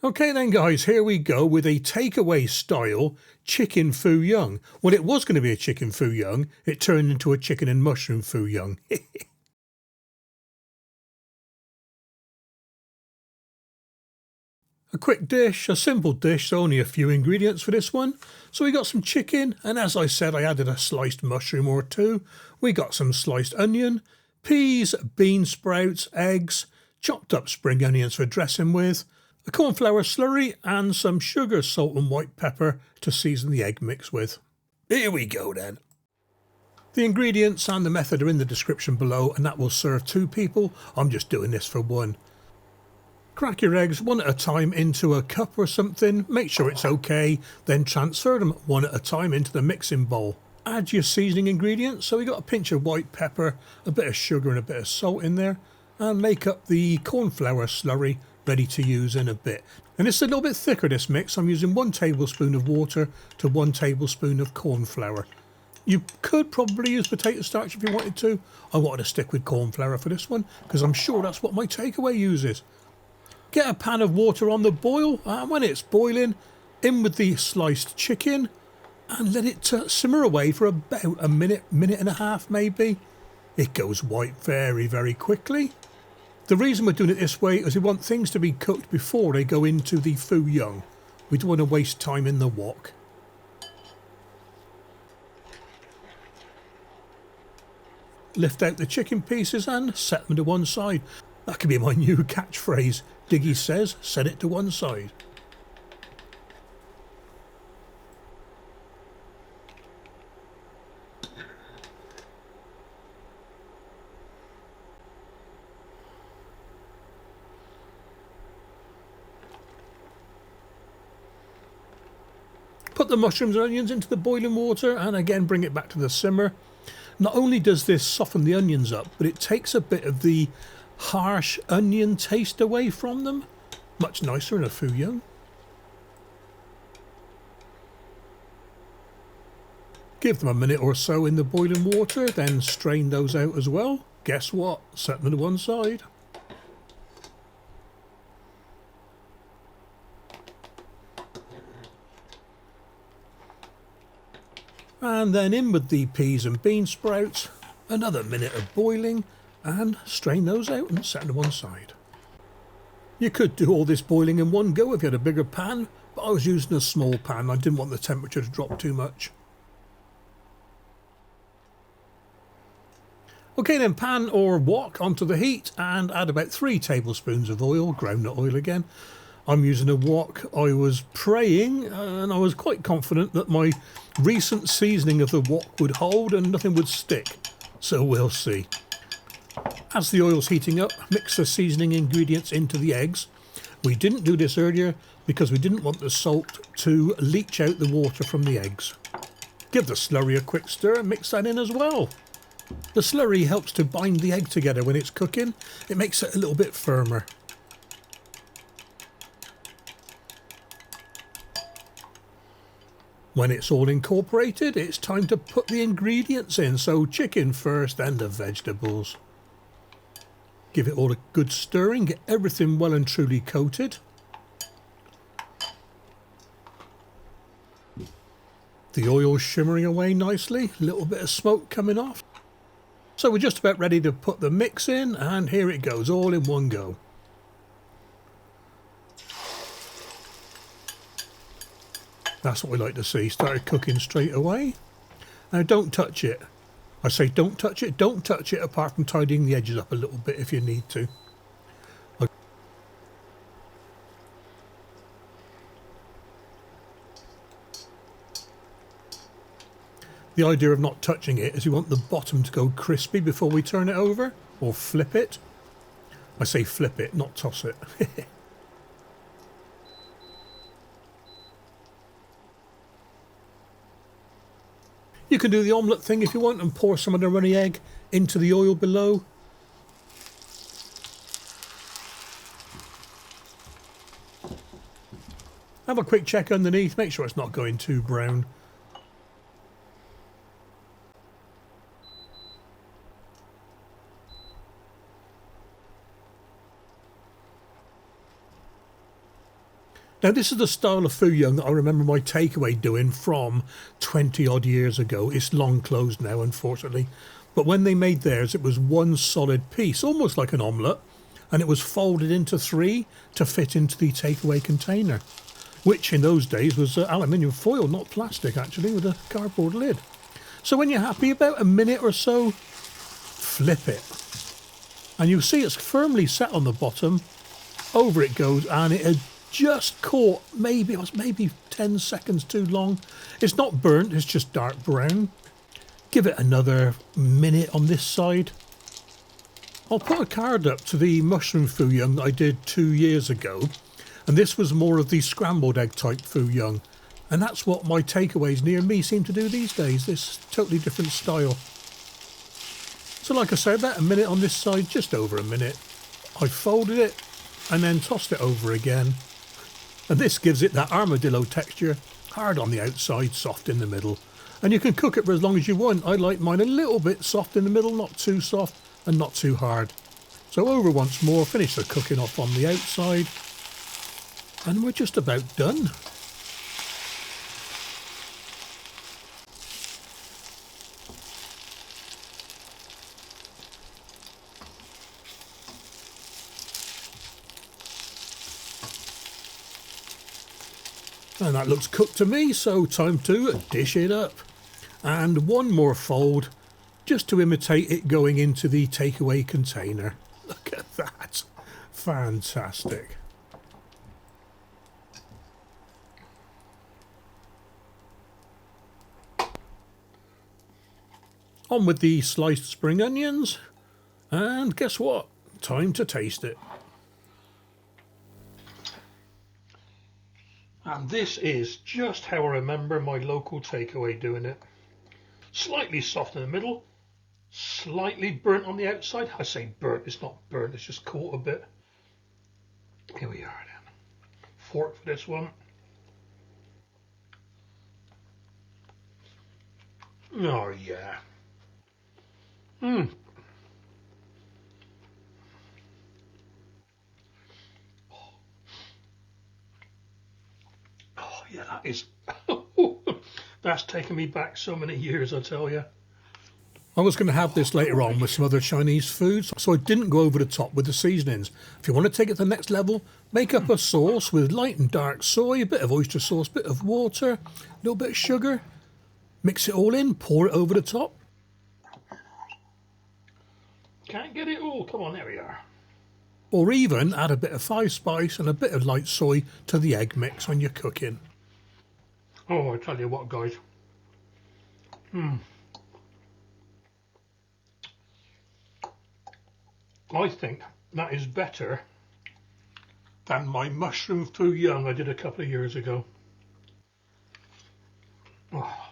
Okay then guys, here we go with a takeaway style chicken foo young. Well, it was going to be a chicken foo young, it turned into a chicken and mushroom foo young. A quick dish, a simple dish, so only a few ingredients for this one. So we got some chicken, and as I said, I added a sliced mushroom or two. We got some sliced onion, peas, bean sprouts, eggs, chopped up spring onions for dressing with, a cornflour slurry, and some sugar, salt and white pepper to season the egg mix with. Here we go then. The ingredients and the method are in the description below, and that will serve 2 people. I'm just doing this for 1. Crack your eggs one at a time into a cup or something, make sure it's okay, then transfer them one at a time into the mixing bowl. Add your seasoning ingredients, so we got a pinch of white pepper, a bit of sugar and a bit of salt in there, and make up the cornflour slurry ready to use in a bit. And it's a little bit thicker, this mix. I'm using 1 tablespoon of water to 1 tablespoon of corn flour. You could probably use potato starch if you wanted to. I wanted to stick with corn flour for this one because I'm sure that's what my takeaway uses. Get a pan of water on the boil, and when it's boiling, in with the sliced chicken and let it simmer away for about a minute, minute and a half maybe. It goes white very, very quickly. The reason we're doing it this way is we want things to be cooked before they go into the foo young. We don't want to waste time in the wok. Lift out the chicken pieces and set them to one side. That could be my new catchphrase. Diggy says, set it to one side. Put the mushrooms and onions into the boiling water and again bring it back to the simmer. Not only does this soften the onions up, but it takes a bit of the harsh onion taste away from them. Much nicer in a foo young. Give them a minute or so in the boiling water, then strain those out as well. Guess what? Set them to one side. And then in with the peas and bean sprouts, another minute of boiling, and strain those out and set them to one side. You could do all this boiling in one go if you had a bigger pan, but I was using a small pan. I didn't want the temperature to drop too much. Okay then, pan or wok onto the heat and add about 3 tablespoons of oil, groundnut oil again. I'm using a wok. I was praying and I was quite confident that my recent seasoning of the wok would hold and nothing would stick. So we'll see. As the oil's heating up, mix the seasoning ingredients into the eggs. We didn't do this earlier because we didn't want the salt to leach out the water from the eggs. Give the slurry a quick stir and mix that in as well. The slurry helps to bind the egg together when it's cooking. It makes it a little bit firmer. When it's all incorporated, it's time to put the ingredients in. So chicken first, then the vegetables. Give it all a good stirring, get everything well and truly coated. The oil's shimmering away nicely, a little bit of smoke coming off. So we're just about ready to put the mix in, and here it goes, all in one go. That's what we like to see, started cooking straight away. Now don't touch it. I say don't touch it apart from tidying the edges up a little bit if you need to. The idea of not touching it is we want the bottom to go crispy before we turn it over, or flip it. I say flip it, not toss it. You can do the omelette thing if you want and pour some of the runny egg into the oil below. Have a quick check underneath, make sure it's not going too brown. Now this is the style of FOO YOUNG that I remember my takeaway doing from 20 odd years ago. It's long closed now, unfortunately. But when they made theirs, it was one solid piece, almost like an omelette, and it was folded into 3 to fit into the takeaway container, which in those days was aluminium foil, not plastic actually, with a cardboard lid. So when you're happy, about a minute or so, flip it. And you'll see it's firmly set on the bottom. Over it goes, and it had just caught, maybe it was 10 seconds too long. It's not burnt, it's just dark brown. Give it another minute on this side. I'll put a card up to the mushroom FOO YOUNG that I did 2 years ago, and this was more of the scrambled egg type FOO YOUNG, and that's what my takeaways near me seem to do these days, this totally different style. So like I said, about a minute on this side, just over a minute. I folded it and then tossed it over again, and this gives it that armadillo texture, hard on the outside, soft in the middle. And you can cook it for as long as you want. I like mine a little bit soft in the middle, not too soft and not too hard. So over once more, finish the cooking off on the outside, and we're just about done. And that looks cooked to me, so time to dish it up. And one more fold, just to imitate it going into the takeaway container. Look at that. Fantastic. On with the sliced spring onions. And guess what? Time to taste it. And this is just how I remember my local takeaway doing it. Slightly soft in the middle, slightly burnt on the outside. I say burnt, it's not burnt, it's just caught a bit. Here we are then. Fork for this one. Oh yeah. Oh yeah, that is... That's taken me back so many years, I tell you. I was going to have this later on with some other Chinese foods, so I didn't go over the top with the seasonings. If you want to take it to the next level, make up a sauce with light and dark soy, a bit of oyster sauce, a bit of water, a little bit of sugar. Mix it all in, pour it over the top. Can't get it all, come on, there we are. Or even add a bit of 5-spice and a bit of light soy to the egg mix when you're cooking. Oh, I tell you what, guys. I think that is better than my mushroom FOO YOUNG I did a couple of years ago. Oh.